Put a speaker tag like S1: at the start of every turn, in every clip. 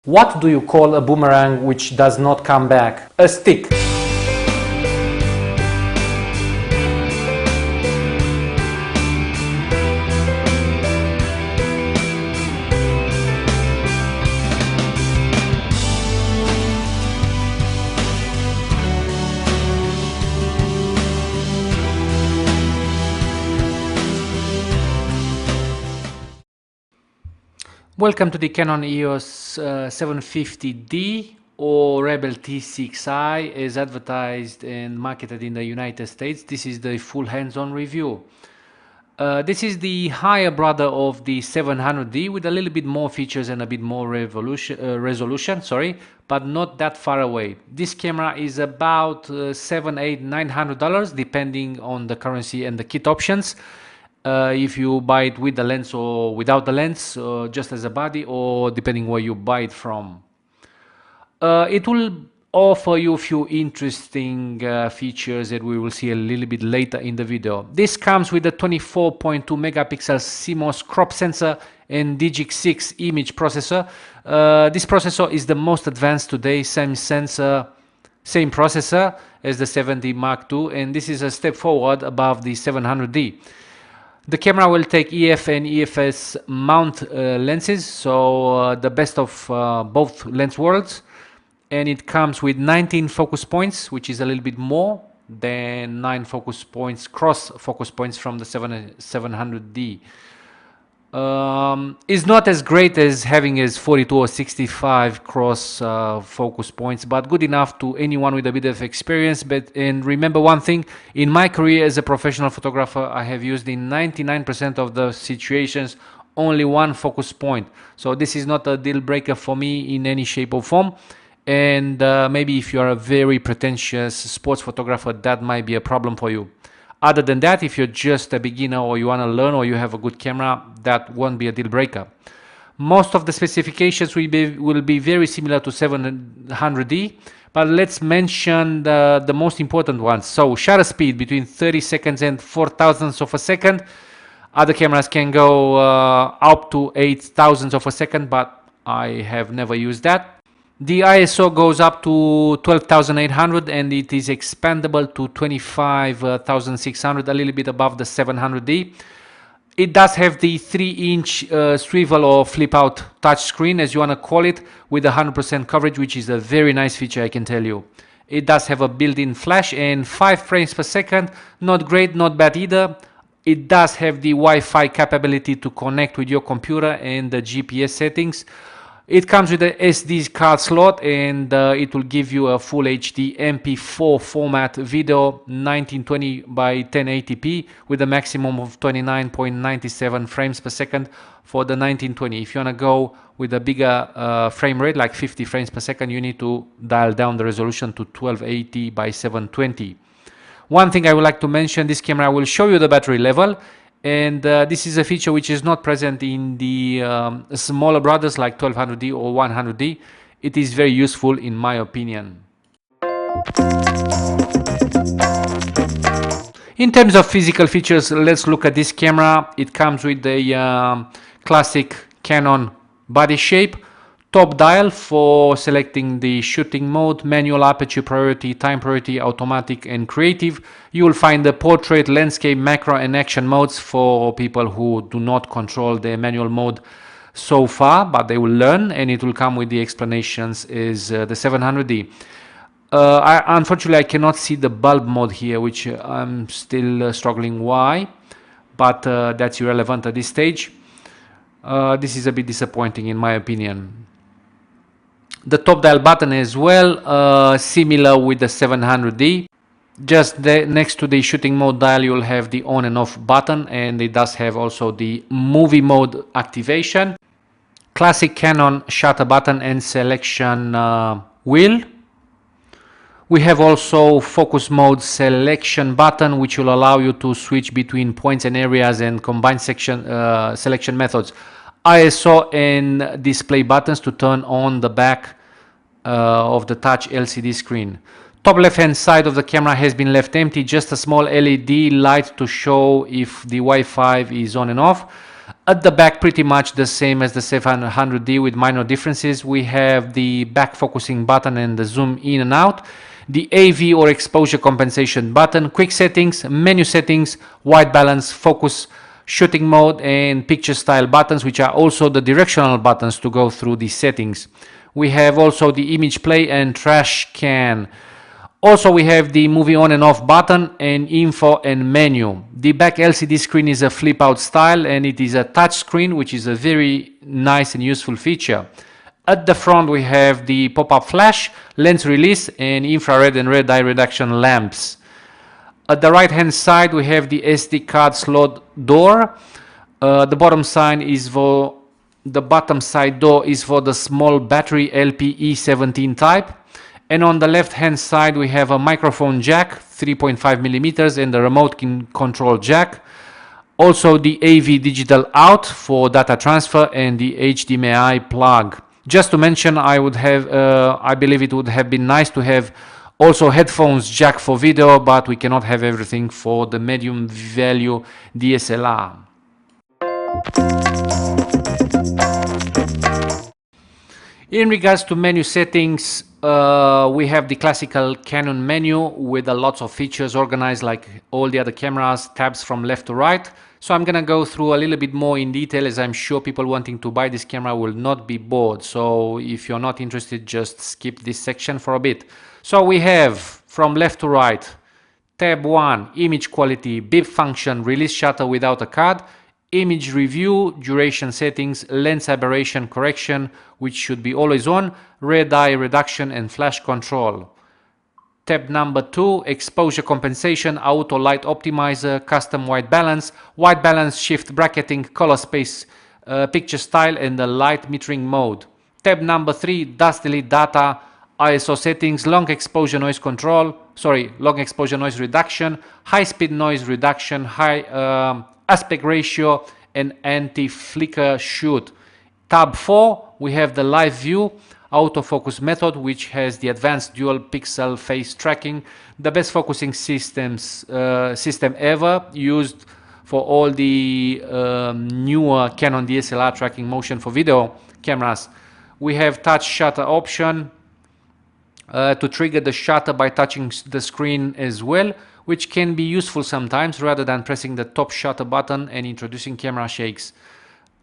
S1: What do you call a boomerang which does not come back? A stick. Welcome to the Canon EOS 750D or Rebel T6i as advertised and marketed in the United States. This is the full hands-on review. This is the higher brother of the 700D with a little bit more features and a bit more resolution, but not that far away. This camera is about $700, $800, $900 depending on the currency and the kit options. If you buy it with the lens or without the lens, just as a body, or depending where you buy it from. It will offer you a few interesting features that we will see a little bit later in the video. This comes with a 24.2 megapixel CMOS crop sensor and Digic 6 image processor. This processor is the most advanced today, same sensor, same processor as the 70 Mark II, and this is a step forward above the 700D. The camera will take EF and EFS mount lenses, so the best of both lens worlds, and it comes with 19 focus points, which is a little bit more than 9 focus points, cross focus points from the 700D. It's not as great as having as 42 or 65 cross focus points, but good enough to anyone with a bit of experience. And remember one thing, in my career as a professional photographer, I have used in 99% of the situations only one focus point. So this is not a deal breaker for me in any shape or form. And maybe if you are a very pretentious sports photographer, that might be a problem for you. Other than that, if you're just a beginner or you want to learn or you have a good camera, that won't be a deal breaker. Most of the specifications will be very similar to 700D, but let's mention the most important ones. So shutter speed between 30 seconds and 4 thousandths of a second. Other cameras can go up to 8 thousandths of a second, but I have never used that. The ISO goes up to 12,800 and it is expandable to 25,600, a little bit above the 700D. It does have the 3-inch swivel or flip out touch screen, as you want to call it, with 100% coverage, which is a very nice feature, I can tell you. It does have a built-in flash and 5 frames per second. Not great, not bad either. It does have the Wi-Fi capability to connect with your computer and the GPS settings. It comes with a SD card slot and it will give you a full HD MP4 format video 1920 by 1080p with a maximum of 29.97 frames per second for the 1920. If you want to go with a bigger frame rate like 50 frames per second, you need to dial down the resolution to 1280 by 720. One thing I would like to mention, this camera will show you the battery level. And this is a feature which is not present in the smaller brothers like 1200D or 100D. It is very useful in my opinion. In terms of physical features, let's look at this camera. It comes with the classic Canon body shape. Top dial for selecting the shooting mode, manual, aperture priority, time priority, automatic and creative. You will find the portrait, landscape, macro and action modes for people who do not control the manual mode so far, but they will learn, and it will come with the explanations as the 700D. Unfortunately, I cannot see the bulb mode here, which I'm still struggling why, but that's irrelevant at this stage. This is a bit disappointing in my opinion. The top dial button as well, similar with the 700D. Just next to the shooting mode dial, you'll have the on and off button, and it does have also the movie mode activation. Classic Canon shutter button and selection wheel. We have also focus mode selection button, which will allow you to switch between points and areas and combine selection methods. ISO and display buttons to turn on the back of the touch LCD screen. Top left hand side of the camera has been left empty, just a small LED light to show if the Wi-Fi is on and off. At the back, pretty much the same as the 700D with minor differences. We have the back focusing button and the zoom in and out, the AV or exposure compensation button, quick settings, menu settings, white balance, focus, shooting mode, and picture style buttons, which are also the directional buttons to go through these settings. We have also the image play and trash can. Also, we have the movie on and off button and info and menu. The back LCD screen is a flip out style and it is a touch screen, which is a very nice and useful feature. At the front, we have the pop-up flash, lens release, and infrared and red dye reduction lamps. At the right hand side, we have the SD card slot door. The bottom side door is for the small battery LPE17 type. And on the left hand side, we have a microphone jack, 3.5 millimeters, and the remote control jack. Also the AV digital out for data transfer and the HDMI plug. Just to mention, I believe it would have been nice to have also headphones jack for video, but we cannot have everything for the medium value DSLR. In regards to menu settings, we have the classical Canon menu with lots of features organized like all the other cameras, tabs from left to right. So I'm gonna go through a little bit more in detail, as I'm sure people wanting to buy this camera will not be bored. So if you're not interested, just skip this section for a bit. So we have from left to right, tab 1, image quality, bip function, release shutter without a card, image review, duration settings, lens aberration correction, which should be always on, red dye reduction and flash control. Tab number 2, exposure compensation, auto light optimizer, custom white balance shift bracketing, color space, picture style, and the light metering mode. Tab number 3, dust delete data, ISO settings, long exposure noise reduction, high speed noise reduction, high aspect ratio, and anti-flicker shoot. Tab 4, we have the live view autofocus method, which has the advanced dual pixel face tracking, the best focusing system ever, used for all the newer Canon DSLR tracking motion for video cameras. We have touch shutter option to trigger the shutter by touching the screen as well, which can be useful sometimes rather than pressing the top shutter button and introducing camera shakes.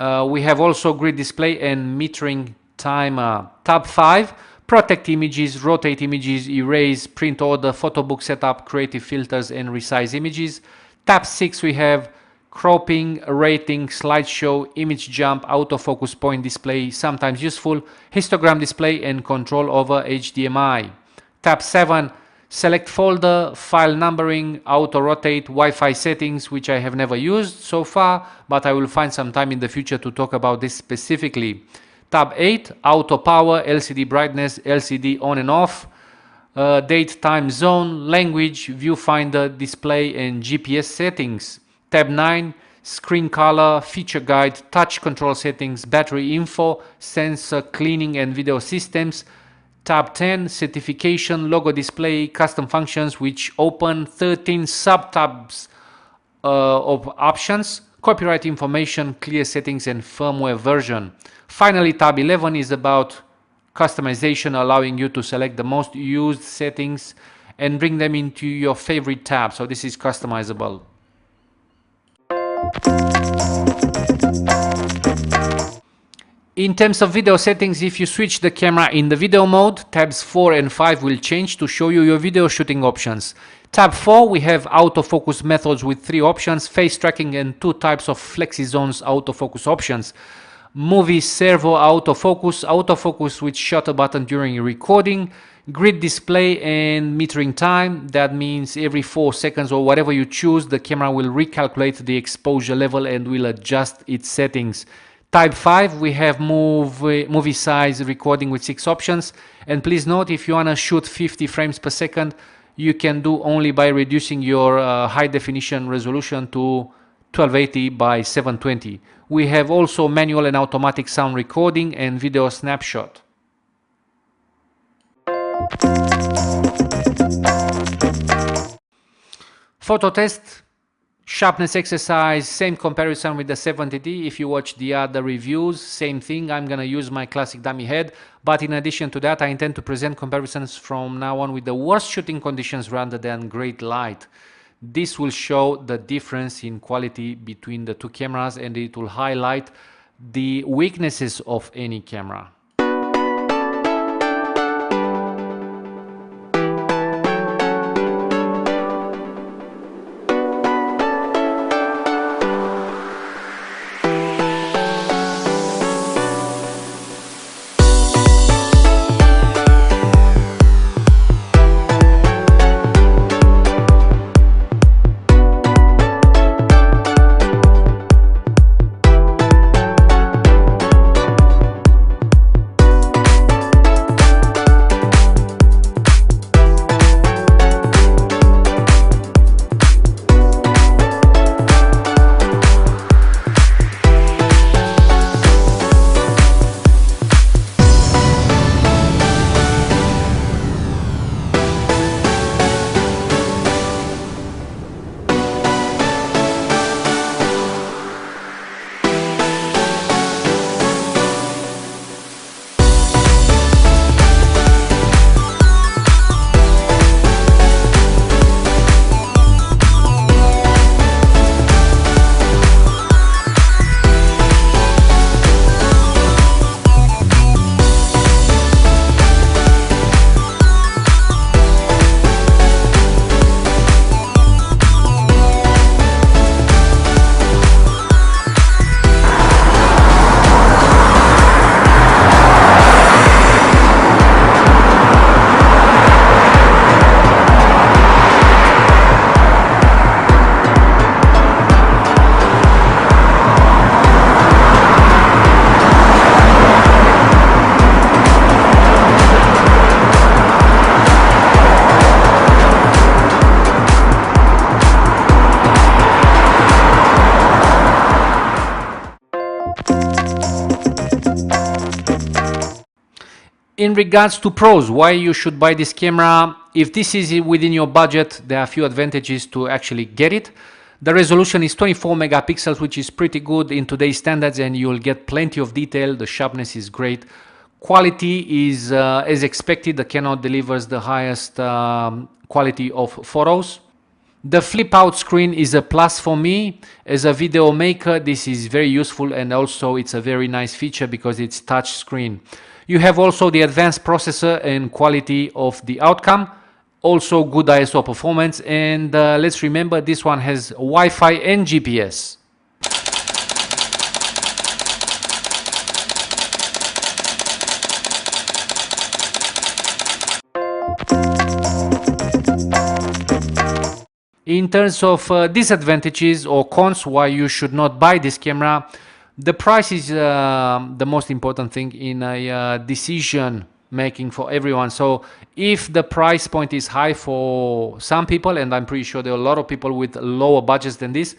S1: We have also grid display and metering timer. Tab 5, protect images, rotate images, erase, print order, photo book setup, creative filters, and resize images. Tab 6, we have cropping, rating, slideshow, image jump, autofocus point display, sometimes useful, histogram display, and control over HDMI. Tab 7, select folder, file numbering, auto rotate, Wi-Fi settings, which I have never used so far, but I will find some time in the future to talk about this specifically. Tab 8, auto power, LCD brightness, LCD on and off, date, time zone, language, viewfinder, display, and GPS settings. Tab 9, screen color, feature guide, touch control settings, battery info, sensor cleaning and video systems. Tab 10, certification, logo display, custom functions, which open 13 sub-tabs of options, copyright information, clear settings, and firmware version. Finally, tab 11 is about customization, allowing you to select the most used settings and bring them into your favorite tab. So this is customizable. In terms of video settings, if you switch the camera in the video mode, tabs 4 and 5 will change to show you your video shooting options. Tab 4, we have autofocus methods with 3 options, face tracking, and 2 types of flexi zones autofocus options. Movie servo autofocus, autofocus with shutter button during recording, grid display, and metering time. That means every 4 seconds or whatever you choose, the camera will recalculate the exposure level and will adjust its settings. Type 5, we have movie size recording with 6 options. And please note, if you want to shoot 50 frames per second, you can do only by reducing your high definition resolution to 1280 by 720. We have also manual and automatic sound recording and video snapshot. Photo test. Sharpness exercise, same comparison with the 70D. If you watch the other reviews, same thing. I'm gonna use my classic dummy head, but in addition to that, I intend to present comparisons from now on with the worst shooting conditions rather than great light. This will show the difference in quality between the two cameras, and it will highlight the weaknesses of any camera. In regards to pros, why you should buy this camera, if this is within your budget, there are a few advantages to actually get it. The resolution is 24 megapixels, which is pretty good in today's standards, and you'll get plenty of detail. The sharpness is great. Quality is as expected. The Canon delivers the highest quality of photos. The flip out screen is a plus for me. As a video maker, this is very useful, and also it's a very nice feature because it's touch screen. You have also the advanced processor and quality of the outcome, also good ISO performance, and let's remember this one has Wi-Fi and GPS. In terms of disadvantages or cons why you should not buy this camera, the price is the most important thing in a decision making for everyone. So if the price point is high for some people, and I'm pretty sure there are a lot of people with lower budgets than this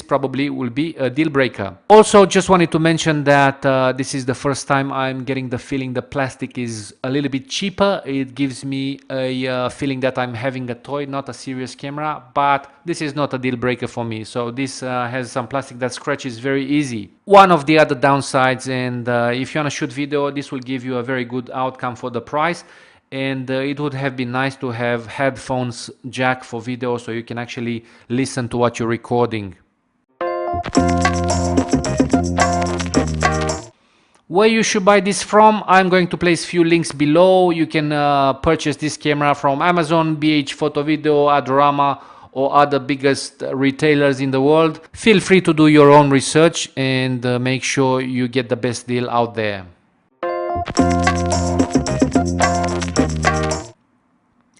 S1: probably will be a deal breaker. Also, just wanted to mention that this is the first time I'm getting the feeling the plastic is a little bit cheaper. It gives me a feeling that I'm having a toy, not a serious camera, but this is not a deal breaker for me. So this has some plastic that scratches very easy. One of the other downsides, and if you want to shoot video, this will give you a very good outcome for the price. And it would have been nice to have headphones jack for video so you can actually listen to what you're recording. Where you should buy this from, I'm going to place few links below. You can purchase this camera from Amazon, BH Photo Video, Adorama, or other biggest retailers in the world. Feel free to do your own research and make sure you get the best deal out there.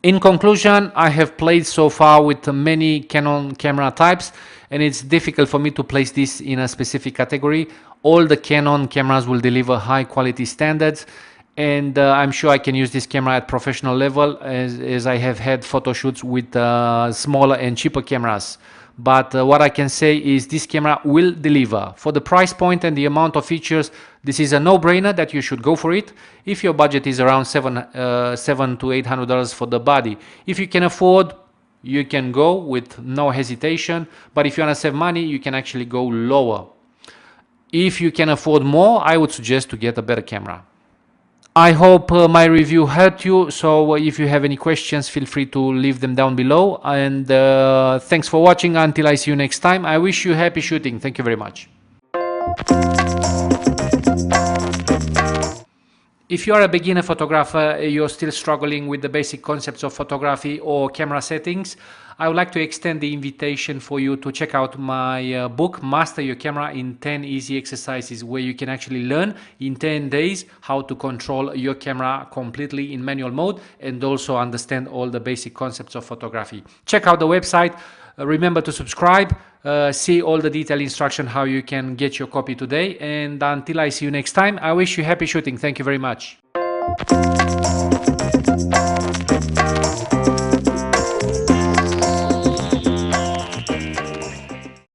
S1: In conclusion, I have played so far with many Canon camera types, and it's difficult for me to place this in a specific category. All the Canon cameras will deliver high quality standards, and I'm sure I can use this camera at professional level as I have had photo shoots with smaller and cheaper cameras. But what I can say is this camera will deliver. For the price point and the amount of features, this is a no-brainer that you should go for it. If your budget is around $700 to $800 for the body, if you can afford, you can go with no hesitation. But if you want to save money, you can actually go lower. If you can afford more, I would suggest to get a better camera. I hope my review helped you. So if you have any questions, feel free to leave them down below. And thanks for watching. Until I see you next time, I wish you happy shooting. Thank you very much. If you are a beginner photographer, you're still struggling with the basic concepts of photography or camera settings, I would like to extend the invitation for you to check out my book, Master Your Camera in 10 Easy Exercises, where you can actually learn in 10 days how to control your camera completely in manual mode and also understand all the basic concepts of photography. Check out the website. Remember to subscribe, see all the detailed instruction how you can get your copy today. And until I see you next time, I wish you happy shooting. Thank you very much.